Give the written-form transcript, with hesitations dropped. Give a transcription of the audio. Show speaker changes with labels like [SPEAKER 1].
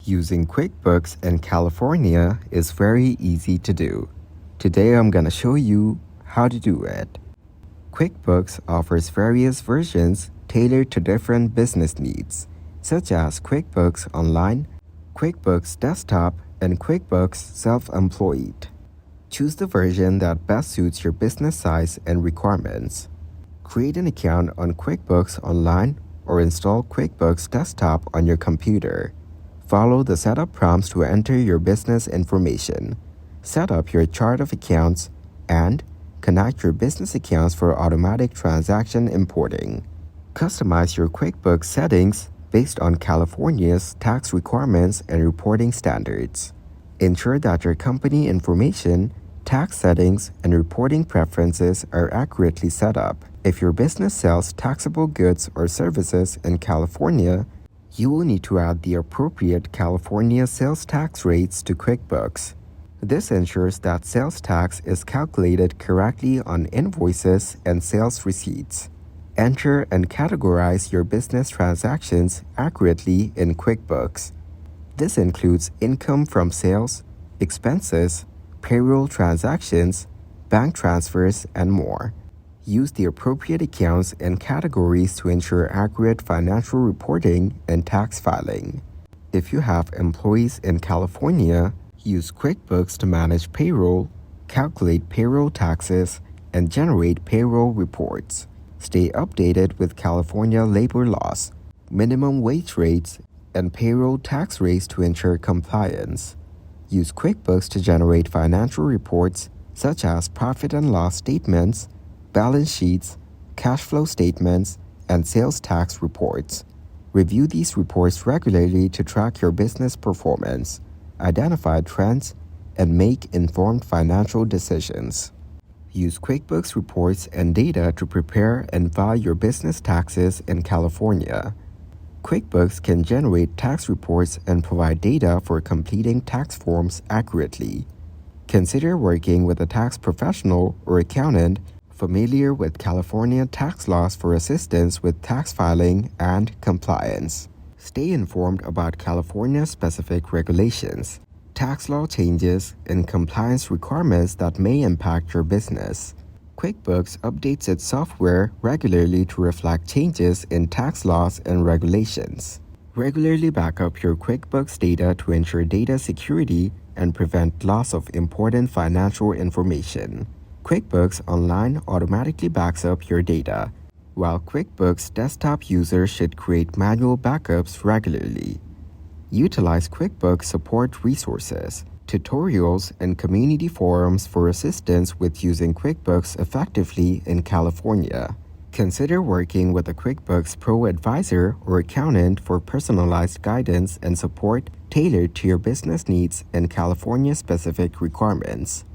[SPEAKER 1] Using QuickBooks in California is very easy to do. Today I'm gonna show you how to do it. QuickBooks offers various versions tailored to different business needs, such as QuickBooks Online, QuickBooks Desktop, and QuickBooks Self-Employed. Choose the version that best suits your business size and requirements. Create an account on QuickBooks Online or install QuickBooks Desktop on your computer. Follow the setup prompts to enter your business information. Set up your chart of accounts and connect your business accounts for automatic transaction importing. Customize your QuickBooks settings based on California's tax requirements and reporting standards. Ensure that your company information, tax settings, and reporting preferences are accurately set up. If your business sells taxable goods or services in California, you will need to add the appropriate California sales tax rates to QuickBooks. This ensures that sales tax is calculated correctly on invoices and sales receipts. Enter and categorize your business transactions accurately in QuickBooks. This includes income from sales, expenses, payroll transactions, bank transfers, and more. Use the appropriate accounts and categories to ensure accurate financial reporting and tax filing. If you have employees in California, use QuickBooks to manage payroll, calculate payroll taxes, and generate payroll reports. Stay updated with California labor laws, minimum wage rates, and payroll tax rates to ensure compliance. Use QuickBooks to generate financial reports such as profit and loss statements, balance sheets, cash flow statements, and sales tax reports. Review these reports regularly to track your business performance, identify trends, and make informed financial decisions. Use QuickBooks reports and data to prepare and file your business taxes in California. QuickBooks can generate tax reports and provide data for completing tax forms accurately. Consider working with a tax professional or accountant familiar with California tax laws for assistance with tax filing and compliance. Stay informed about California-specific regulations, tax law changes, and compliance requirements that may impact your business. QuickBooks updates its software regularly to reflect changes in tax laws and regulations. Regularly back up your QuickBooks data to ensure data security and prevent loss of important financial information. QuickBooks Online automatically backs up your data, while QuickBooks Desktop users should create manual backups regularly. Utilize QuickBooks support resources, tutorials, and community forums for assistance with using QuickBooks effectively in California. Consider working with a QuickBooks Pro advisor or accountant for personalized guidance and support tailored to your business needs and California-specific requirements.